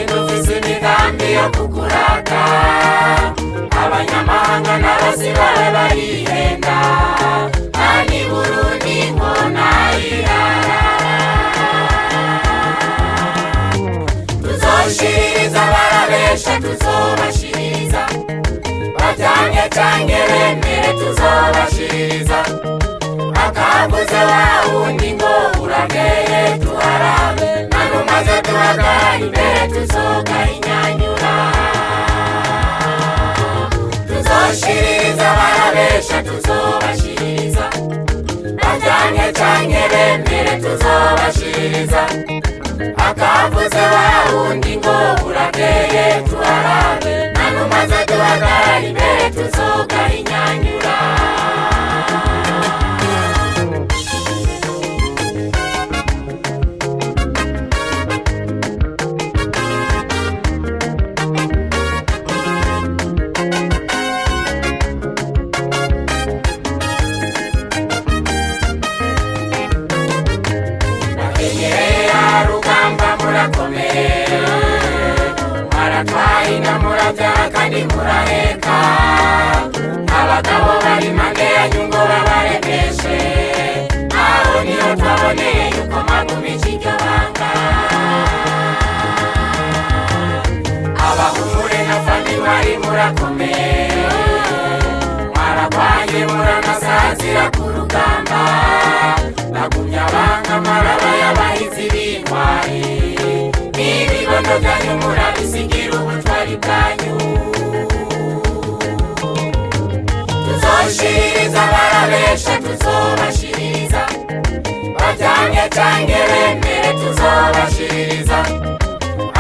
dufise imigambi yo kukurata abanyamahanga n'abasi bawe barihenda kandi Burundi nkona irara tuzoshiriza barabesha tuzobashiriza bajanye canke bemere tuzobashiriza akavuze wawundi ngo urageye tuharabe nanumaze tuhagara imbere tuzoga inyanyura tuzoshiriza barabesha tuzobashiriza bajanye canke bemere tuzobashiriza akavuze wawundi ngo urageye tuharabe nanumaze tuhagara imbere tuzoga inyanyura maratwaina murabyara kandi muraheka abagabo bari mande ya nyungo babaremeshe aho niho twaboneye yuko magumije iryo banga abahumure na fandi bari murakomeye mwarabanye muranasazira ku rugamba nagumye abanga maraba y'abahizi b'intwari ibibondo byanyu murabisigira ubutwari bwanyu tuzoshiriza barabesha tuzobashiriza bajanye canke bemere tuzobashiriza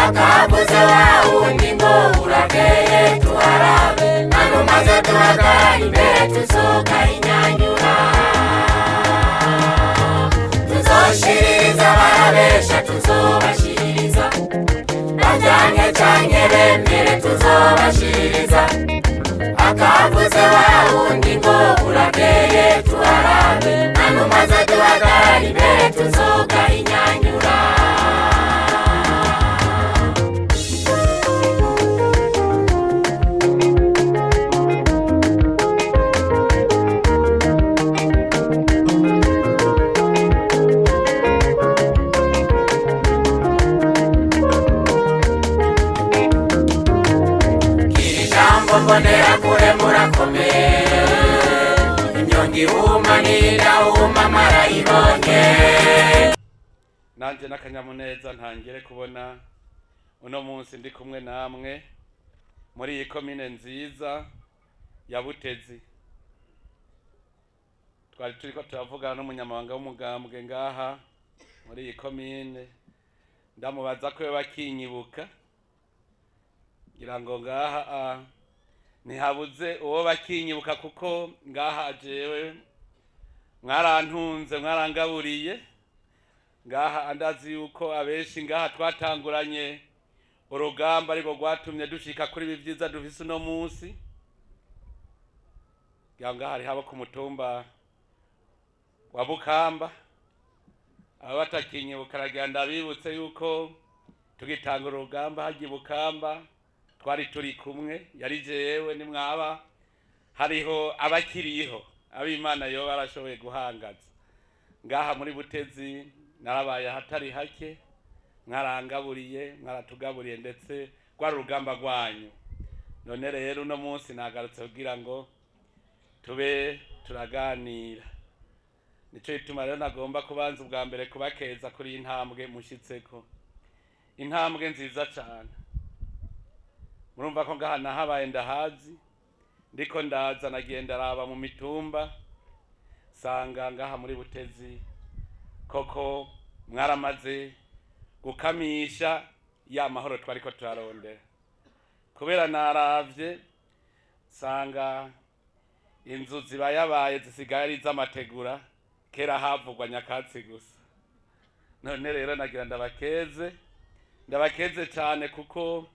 akavuze wawundi ngo urageye tuharabe nanumaze tuhagara imbere tuzoga inyanyura tuzoshiriza barabesha tuzobashiriza bajanye canke bemere tuzobashiriza akavuze wawundi ngo urageye tuharabe nanumaze tuhagara imbere tuzoga inyanyura mbonera kure murakomeye imyongi humanira huma marayibonye nanje n'akanyamuneza ntangire kubona uno munsi ndi kumwe namwe muri iyi komine nziza ya Butezi twari turiko turavugana n'umunyamabanga w'umugambwe ngaha muri iyi komine ndamubaza ko bakinyibuka ngira ngo ngaha ntihabuze uwo bakinyibuka kuko ngaha jewe mwarantunze mwarangaburiye ngaha andazi yuko abenshi ngaha twatanguranye urugamba ariko rwatumye dushika kuri ibi vyiza dufise uno munsi ngaha hari habo ku mutumba wa Bukamba aba batakinyibuka aragenda bibutse yuko tugitangura urugamba hagiye Bukamba twari turi kumwe yari jewe ni mwaba hariho abakiriho abimana yo barashoboye guhangaza ngaha muri Butezi narabaye hatari hake mwarangaburiye mwaratugaburiye ndetse rwari urugamba rwanyu none rero uno munsi nagarutse kugira ngo tube turaganira nico ituma rero nagomba kubanza ubwa mbere kubakeza kuri intambwe mushitseko intambwe nziza cyane murumva ko ngaha nahabaye ndahazi ndiko ndaza nagenda raba mu mitumba sanga ngaha muri Butezi koko mwaramaze gukamisha ya mahoro twariko turarondera kubera naravye sanga inzu zibayabaye zisigaye ari z'amategura kera havugwa nyakatsi gusa none rero nagira ndabakeze cyane kuko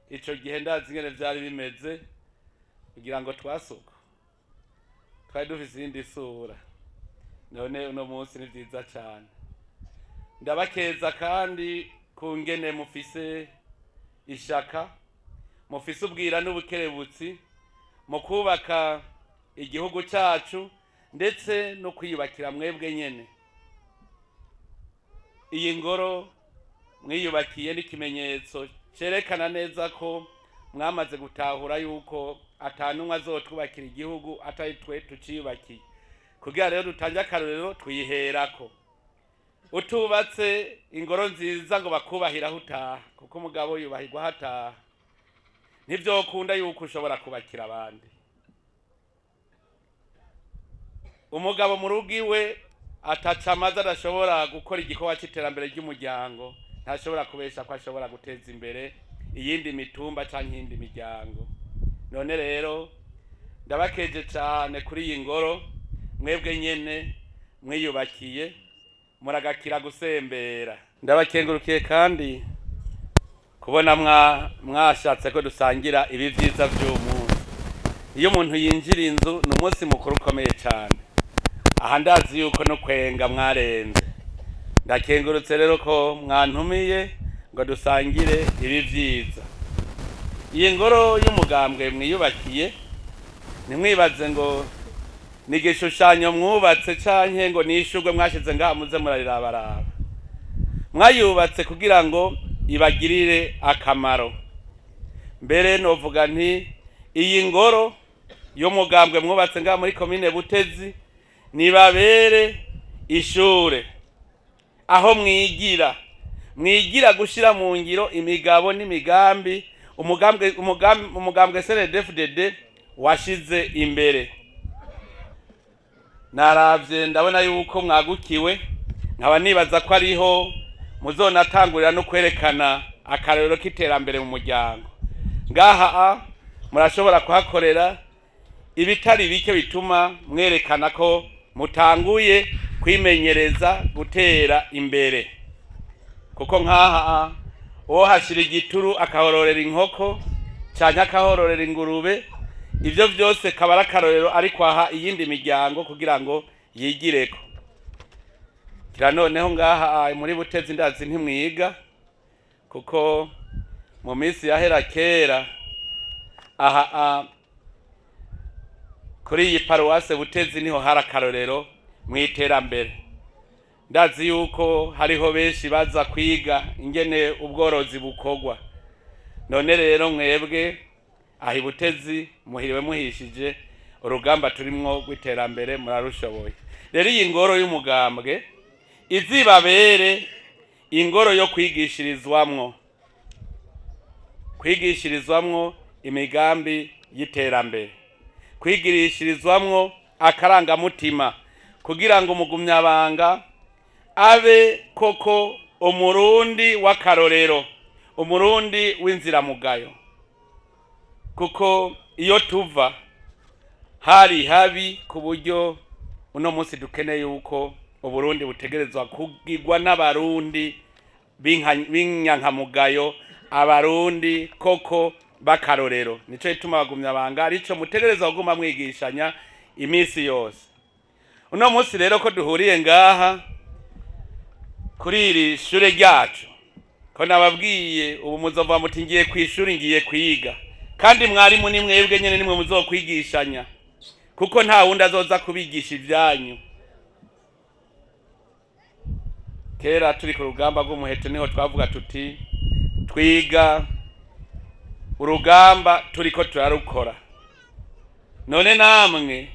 ico gihe ndazi ngene vyari bimeze kugira ngo twasuko twari dufise indi sura none uno munsi ni vyiza cyane ndabakeza kandi kungene mufise ishaka, mufise ubwira n'ubukerebutsi mu kubaka igihugu cyacu ndetse no kwiyubakira mwebwe nyene. Iyi ngoro mwiyubakiye n'ikimenyetso cerekana neza ko mwamaze gutahura yuko atanumwe azotwubakira igihugu atari twe tuciyubakiye, kugira rero dutange akarorero twiherako. Utubatse ingoro nziza ngo bakubahiraho utaha, kuko umugabo yubahirwa hataha. Ntivyokunda yuko ushobora kubakira abandi. Umugabo mu rugo iwe ataca amazi adashobora gukora igikorwa cy'iterambere ry'umuryango, ntashobora kubesha ko ashobora guteza imbere iyindi mitumba canke iyindi miryango. None rero ndabakeje cyane kuri iyi ngoro mwebwe nyene mwiyubakiye muragakira gusembera. Ndabakengurukiye kandi kubona mwashatse ko dusangira ibi vyiza vy'umunsi. Iyo umuntu yinjira inzu ni umunsi mukuru ukomeye cyane. Aha ndazi yuko no kwenga mwarenze. Ndakengurutse rero ko mwantumiye ngo dusangire ibi vyiza. Iyi ngoro y'umugambwe mwiyubakiye nimwibaze ngo ni igishushanyo mwubatse canke ngo nishurwe mwashize ngaha muze murarirabaraba. Mwayubatse kugira ngo ibagirire akamaro. Mbere novuga nti iyi ngoro y'umugambwe mwubatse ngaha muri komine Butezi nibabere ishure aho mwigira gushira mu ngiro imigabo n'imigambi umugambwe CNDD-FDD washize imbere. Naravye ndabona yuko mwagukiwe, nkaba nibaza ko ariho muzonatangurira no kwerekana akarero k'iterambere mu muryango. Ngaha murashobora kuhakorera ibitari bike bituma mwerekana ko mutanguye kwimenyereza gutera imbere. Kuko nkaha uwo hashira igituru akahororera inkoko canke akahororera ingurube, ivyo vyose kabara akarorero ariko aha iyindi miryango kugira ngo yigireko. Kira noneho ngaha muri Butezi ndazi ntimwiga, kuko mu minsi yahera kera aha kuri iyi paruwase Butezi niho hari akarorero mw'iterambere. Ndazi yuko hariho benshi baza kwiga ingene ubworozi bukogwa. None rero mwebwe ahi Butezi muhiriwe muhishije, urugamba turimwo rw'iterambere murarushoboye. Rero iyi ngoro y'umugambwe izibabere ingoro yo kwigishirizwamwo imigambi y'iterambere, kwigirishirizwamwo akarangamutima, kugira ngo umugumyabanga abe koko umurundi w'akarorero, umurundi w'inziramugayo. Kuko iyo tuva hari habi ku buryo uno munsi dukeneye yuko Uburundi butegerezwa kugirwa n'abarundi b'inyankamugayo, abarundi koko bakarorero. Nico ituma abagumyabanga arico mutegerezwa kuguma mwigishanya imisi yose. Uno munsi rero ko duhuriye ngaha kuri iri shure ryacu, ko nababwiye ubu muzova muti ngiye kwishuri ngiye kwiga, kandi mwarimu ni mwebwe nyene nimwe muzokwigishanya, kuko nta wundi azoza kubigisha ivyanyu. Kera turi ku rugamba rw'umuheto niho twavuga tuti twiga urugamba turiko turarukora. None namwe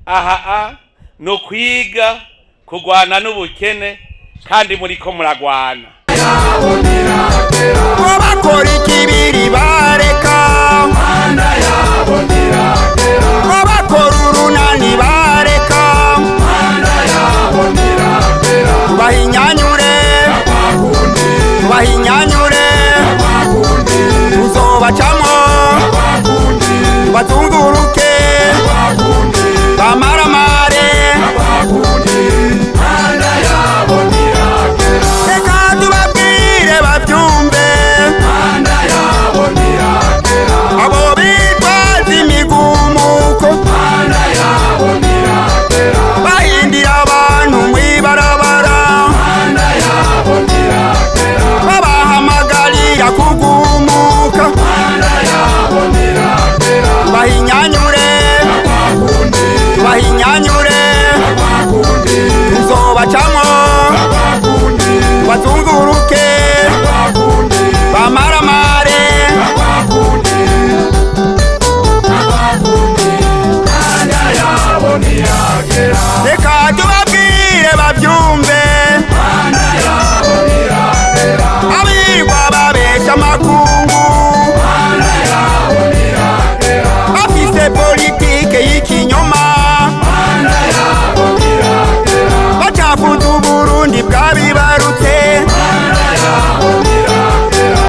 aha no kwiga kugwana n'ubukene kandi muriko muragwana.